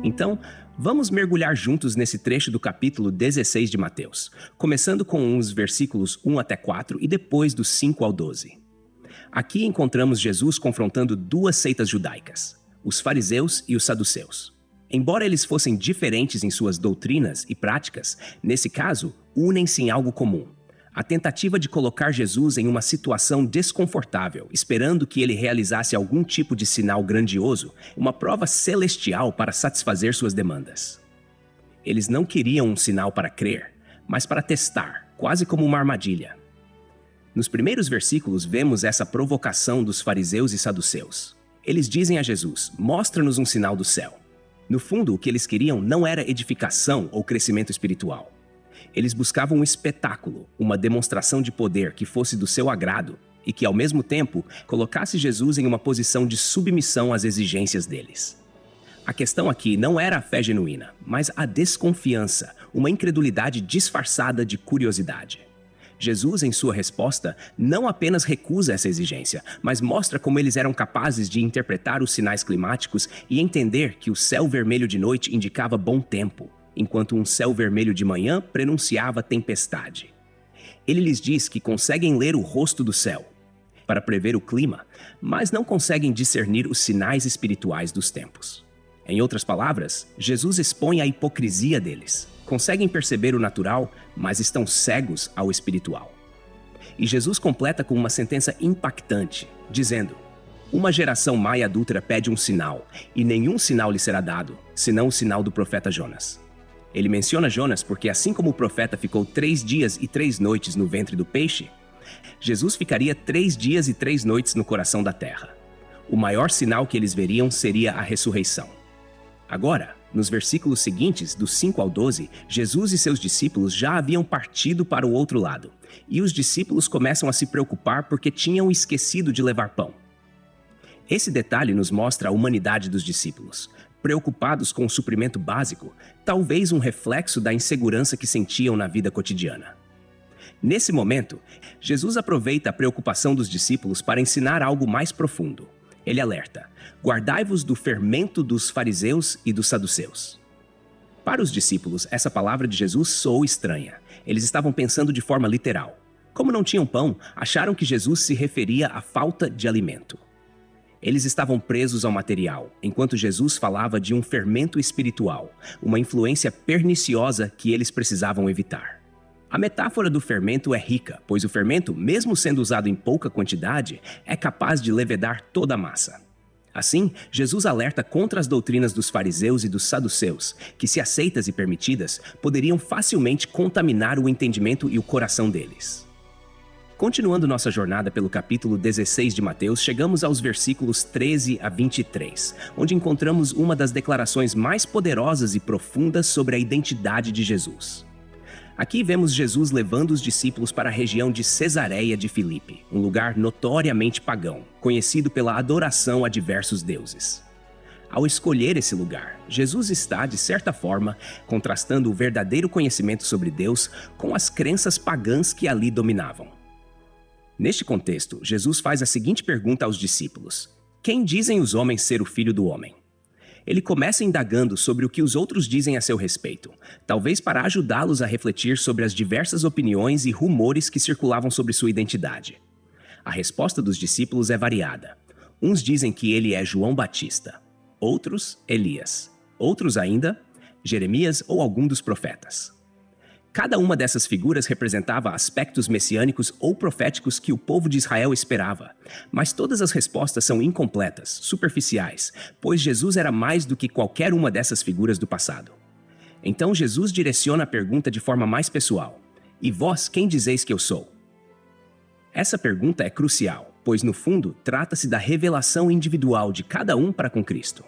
Então, vamos mergulhar juntos nesse trecho do capítulo 16 de Mateus, começando com os versículos 1 até 4 e depois dos 5 ao 12. Aqui encontramos Jesus confrontando duas seitas judaicas, os fariseus e os saduceus. Embora eles fossem diferentes em suas doutrinas e práticas, nesse caso, unem-se em algo comum: a tentativa de colocar Jesus em uma situação desconfortável, esperando que ele realizasse algum tipo de sinal grandioso, uma prova celestial para satisfazer suas demandas. Eles não queriam um sinal para crer, mas para testar, quase como uma armadilha. Nos primeiros versículos vemos essa provocação dos fariseus e saduceus. Eles dizem a Jesus: "Mostra-nos um sinal do céu." No fundo, o que eles queriam não era edificação ou crescimento espiritual. Eles buscavam um espetáculo, uma demonstração de poder que fosse do seu agrado e que, ao mesmo tempo, colocasse Jesus em uma posição de submissão às exigências deles. A questão aqui não era a fé genuína, mas a desconfiança, uma incredulidade disfarçada de curiosidade. Jesus, em sua resposta, não apenas recusa essa exigência, mas mostra como eles eram capazes de interpretar os sinais climáticos e entender que o céu vermelho de noite indicava bom tempo, enquanto um céu vermelho de manhã prenunciava tempestade. Ele lhes diz que conseguem ler o rosto do céu para prever o clima, mas não conseguem discernir os sinais espirituais dos tempos. Em outras palavras, Jesus expõe a hipocrisia deles. Conseguem perceber o natural, mas estão cegos ao espiritual. E Jesus completa com uma sentença impactante, dizendo: "Uma geração má e adúltera pede um sinal, e nenhum sinal lhe será dado, senão o sinal do profeta Jonas." Ele menciona Jonas porque, assim como o profeta ficou 3 dias e 3 noites no ventre do peixe, Jesus ficaria 3 dias e 3 noites no coração da terra. O maior sinal que eles veriam seria a ressurreição. Agora, nos versículos seguintes, dos 5 ao 12, Jesus e seus discípulos já haviam partido para o outro lado, e os discípulos começam a se preocupar porque tinham esquecido de levar pão. Esse detalhe nos mostra a humanidade dos discípulos, preocupados com o suprimento básico, talvez um reflexo da insegurança que sentiam na vida cotidiana. Nesse momento, Jesus aproveita a preocupação dos discípulos para ensinar algo mais profundo. Ele alerta: "Guardai-vos do fermento dos fariseus e dos saduceus." Para os discípulos, essa palavra de Jesus soou estranha. Eles estavam pensando de forma literal. Como não tinham pão, acharam que Jesus se referia à falta de alimento. Eles estavam presos ao material, enquanto Jesus falava de um fermento espiritual, uma influência perniciosa que eles precisavam evitar. A metáfora do fermento é rica, pois o fermento, mesmo sendo usado em pouca quantidade, é capaz de levedar toda a massa. Assim, Jesus alerta contra as doutrinas dos fariseus e dos saduceus, que, se aceitas e permitidas, poderiam facilmente contaminar o entendimento e o coração deles. Continuando nossa jornada pelo capítulo 16 de Mateus, chegamos aos versículos 13 a 23, onde encontramos uma das declarações mais poderosas e profundas sobre a identidade de Jesus. Aqui vemos Jesus levando os discípulos para a região de Cesareia de Filipe, um lugar notoriamente pagão, conhecido pela adoração a diversos deuses. Ao escolher esse lugar, Jesus está, de certa forma, contrastando o verdadeiro conhecimento sobre Deus com as crenças pagãs que ali dominavam. Neste contexto, Jesus faz a seguinte pergunta aos discípulos: "Quem dizem os homens ser o Filho do Homem?" Ele começa indagando sobre o que os outros dizem a seu respeito, talvez para ajudá-los a refletir sobre as diversas opiniões e rumores que circulavam sobre sua identidade. A resposta dos discípulos é variada. Uns dizem que ele é João Batista, outros, Elias, outros ainda, Jeremias ou algum dos profetas. Cada uma dessas figuras representava aspectos messiânicos ou proféticos que o povo de Israel esperava, mas todas as respostas são incompletas, superficiais, pois Jesus era mais do que qualquer uma dessas figuras do passado. Então Jesus direciona a pergunta de forma mais pessoal: "E vós, quem dizeis que eu sou?" Essa pergunta é crucial, pois no fundo trata-se da revelação individual de cada um para com Cristo.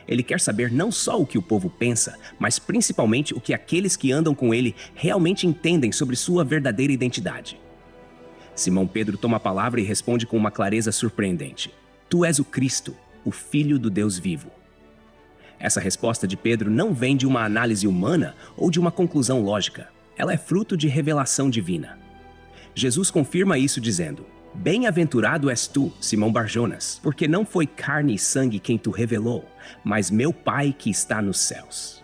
Ele quer saber não só o que o povo pensa, mas principalmente o que aqueles que andam com ele realmente entendem sobre sua verdadeira identidade. Simão Pedro toma a palavra e responde com uma clareza surpreendente: "Tu és o Cristo, o Filho do Deus vivo." Essa resposta de Pedro não vem de uma análise humana ou de uma conclusão lógica. Ela é fruto de revelação divina. Jesus confirma isso dizendo: Bem-aventurado és tu, Simão Barjonas, porque não foi carne e sangue quem tu revelou, mas meu Pai que está nos céus.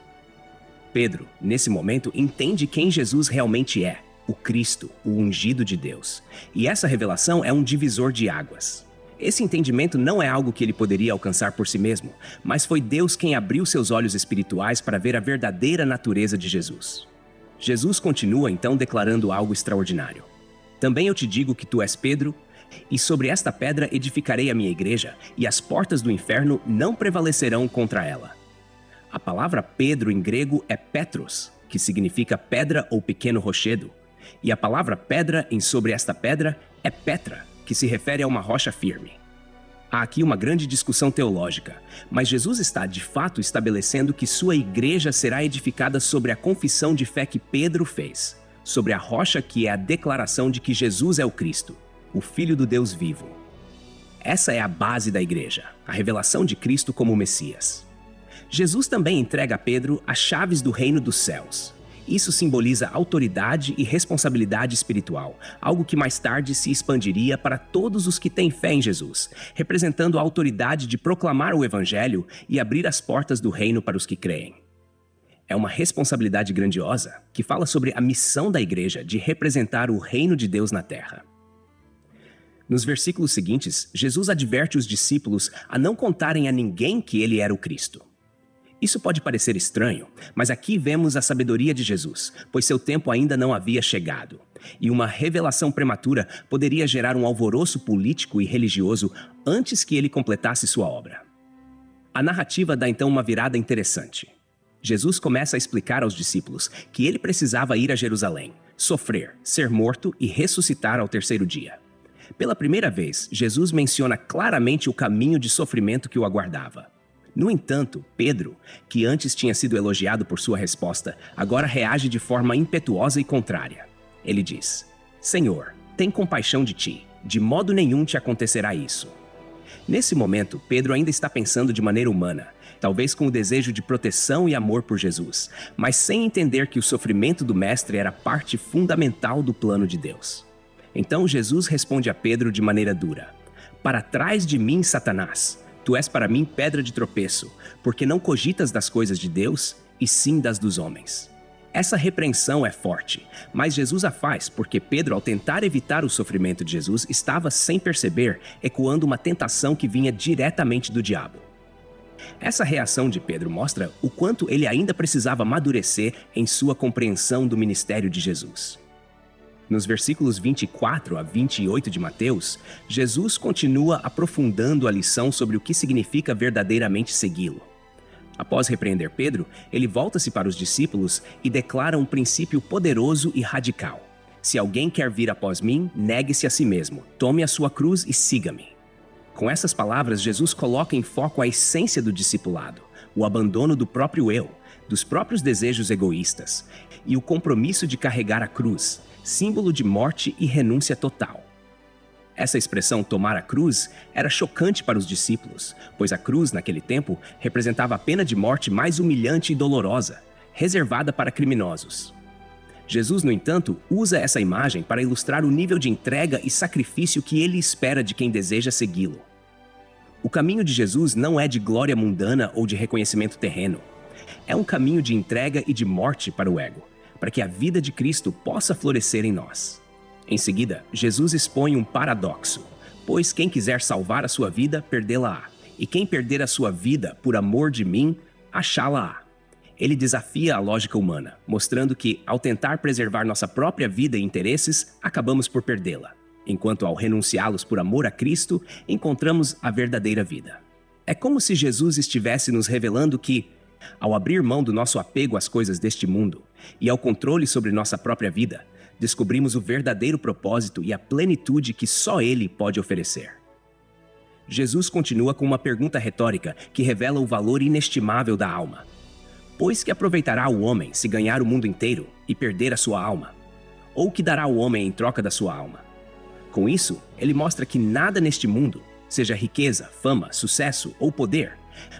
Pedro, nesse momento, entende quem Jesus realmente é, o Cristo, o ungido de Deus. E essa revelação é um divisor de águas. Esse entendimento não é algo que ele poderia alcançar por si mesmo, mas foi Deus quem abriu seus olhos espirituais para ver a verdadeira natureza de Jesus. Jesus continua então declarando algo extraordinário. Também eu te digo que tu és Pedro, e sobre esta pedra edificarei a minha igreja, e as portas do inferno não prevalecerão contra ela. A palavra Pedro em grego é Petros, que significa pedra ou pequeno rochedo, e a palavra pedra em sobre esta pedra é Petra, que se refere a uma rocha firme. Há aqui uma grande discussão teológica, mas Jesus está de fato estabelecendo que sua igreja será edificada sobre a confissão de fé que Pedro fez, sobre a rocha que é a declaração de que Jesus é o Cristo, o Filho do Deus vivo. Essa é a base da igreja, a revelação de Cristo como o Messias. Jesus também entrega a Pedro as chaves do reino dos céus. Isso simboliza autoridade e responsabilidade espiritual, algo que mais tarde se expandiria para todos os que têm fé em Jesus, representando a autoridade de proclamar o Evangelho e abrir as portas do reino para os que creem. É uma responsabilidade grandiosa que fala sobre a missão da igreja de representar o reino de Deus na terra. Nos versículos seguintes, Jesus adverte os discípulos a não contarem a ninguém que ele era o Cristo. Isso pode parecer estranho, mas aqui vemos a sabedoria de Jesus, pois seu tempo ainda não havia chegado, e uma revelação prematura poderia gerar um alvoroço político e religioso antes que ele completasse sua obra. A narrativa dá então uma virada interessante. Jesus começa a explicar aos discípulos que ele precisava ir a Jerusalém, sofrer, ser morto e ressuscitar ao terceiro dia. Pela primeira vez, Jesus menciona claramente o caminho de sofrimento que o aguardava. No entanto, Pedro, que antes tinha sido elogiado por sua resposta, agora reage de forma impetuosa e contrária. Ele diz: Senhor, tem compaixão de ti, de modo nenhum te acontecerá isso. Nesse momento, Pedro ainda está pensando de maneira humana, talvez com o desejo de proteção e amor por Jesus, mas sem entender que o sofrimento do Mestre era parte fundamental do plano de Deus. Então Jesus responde a Pedro de maneira dura: Para trás de mim, Satanás! Tu és para mim pedra de tropeço, porque não cogitas das coisas de Deus, e sim das dos homens. Essa repreensão é forte, mas Jesus a faz porque Pedro, ao tentar evitar o sofrimento de Jesus, estava, sem perceber, ecoando uma tentação que vinha diretamente do diabo. Essa reação de Pedro mostra o quanto ele ainda precisava amadurecer em sua compreensão do ministério de Jesus. Nos versículos 24 a 28 de Mateus, Jesus continua aprofundando a lição sobre o que significa verdadeiramente segui-lo. Após repreender Pedro, ele volta-se para os discípulos e declara um princípio poderoso e radical. Se alguém quer vir após mim, negue-se a si mesmo, tome a sua cruz e siga-me. Com essas palavras, Jesus coloca em foco a essência do discipulado, o abandono do próprio eu, dos próprios desejos egoístas, e o compromisso de carregar a cruz, símbolo de morte e renúncia total. Essa expressão tomar a cruz era chocante para os discípulos, pois a cruz, naquele tempo, representava a pena de morte mais humilhante e dolorosa, reservada para criminosos. Jesus, no entanto, usa essa imagem para ilustrar o nível de entrega e sacrifício que ele espera de quem deseja segui-lo. O caminho de Jesus não é de glória mundana ou de reconhecimento terreno. É um caminho de entrega e de morte para o ego, para que a vida de Cristo possa florescer em nós. Em seguida, Jesus expõe um paradoxo, pois quem quiser salvar a sua vida, perdê-la-á, e quem perder a sua vida por amor de mim, achá-la-á. Ele desafia a lógica humana, mostrando que, ao tentar preservar nossa própria vida e interesses, acabamos por perdê-la, enquanto ao renunciá-los por amor a Cristo, encontramos a verdadeira vida. É como se Jesus estivesse nos revelando que, ao abrir mão do nosso apego às coisas deste mundo e ao controle sobre nossa própria vida, descobrimos o verdadeiro propósito e a plenitude que só Ele pode oferecer. Jesus continua com uma pergunta retórica que revela o valor inestimável da alma. Pois que aproveitará o homem se ganhar o mundo inteiro e perder a sua alma? Ou que dará o homem em troca da sua alma? Com isso, ele mostra que nada neste mundo, seja riqueza, fama, sucesso ou poder,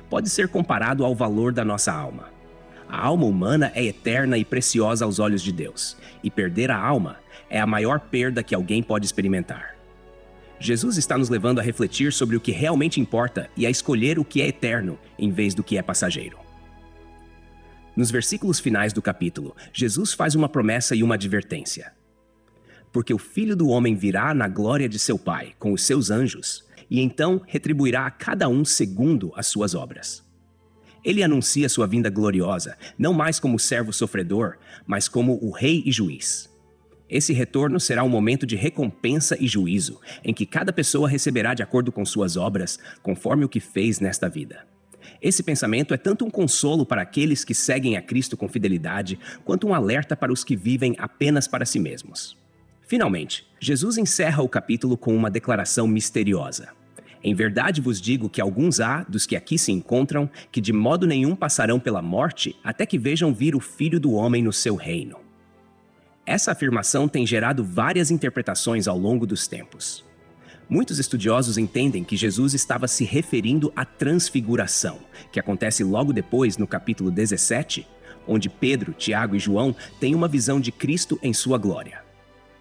pode ser comparado ao valor da nossa alma. A alma humana é eterna e preciosa aos olhos de Deus, e perder a alma é a maior perda que alguém pode experimentar. Jesus está nos levando a refletir sobre o que realmente importa e a escolher o que é eterno em vez do que é passageiro. Nos versículos finais do capítulo, Jesus faz uma promessa e uma advertência. Porque o Filho do Homem virá na glória de seu Pai, com os seus anjos, e então retribuirá a cada um segundo as suas obras. Ele anuncia sua vinda gloriosa, não mais como servo sofredor, mas como o Rei e Juiz. Esse retorno será um momento de recompensa e juízo, em que cada pessoa receberá de acordo com suas obras, conforme o que fez nesta vida. Esse pensamento é tanto um consolo para aqueles que seguem a Cristo com fidelidade, quanto um alerta para os que vivem apenas para si mesmos. Finalmente, Jesus encerra o capítulo com uma declaração misteriosa. Em verdade vos digo que alguns há, dos que aqui se encontram, que de modo nenhum passarão pela morte, até que vejam vir o Filho do Homem no seu reino. Essa afirmação tem gerado várias interpretações ao longo dos tempos. Muitos estudiosos entendem que Jesus estava se referindo à transfiguração, que acontece logo depois no capítulo 17, onde Pedro, Tiago e João têm uma visão de Cristo em sua glória.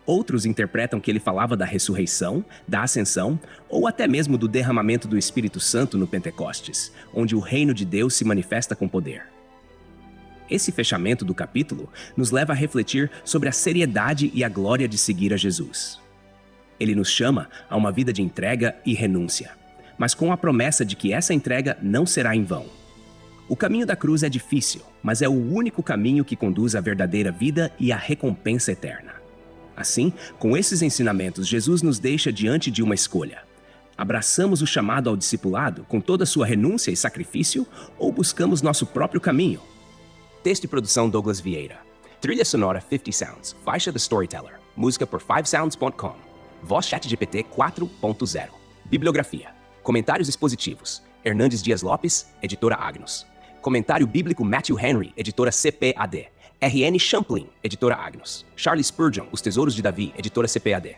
Outros interpretam que ele falava da ressurreição, da ascensão ou até mesmo do derramamento do Espírito Santo no Pentecostes, onde o reino de Deus se manifesta com poder. Esse fechamento do capítulo nos leva a refletir sobre a seriedade e a glória de seguir a Jesus. Ele nos chama a uma vida de entrega e renúncia, mas com a promessa de que essa entrega não será em vão. O caminho da cruz é difícil, mas é o único caminho que conduz à verdadeira vida e à recompensa eterna. Assim, com esses ensinamentos, Jesus nos deixa diante de uma escolha. Abraçamos o chamado ao discipulado com toda a sua renúncia e sacrifício ou buscamos nosso próprio caminho? Texto e produção Douglas Vieira. Trilha sonora 50 Sounds, faixa The Storyteller. Música por 5sounds.com. Voz ChatGPT 4.0. Bibliografia. Comentários expositivos. Hernandes Dias Lopes, editora Agnus. Comentário bíblico Matthew Henry, editora CPAD. R.N. Champlin, editora Agnus. Charles Spurgeon, Os Tesouros de Davi, editora CPAD.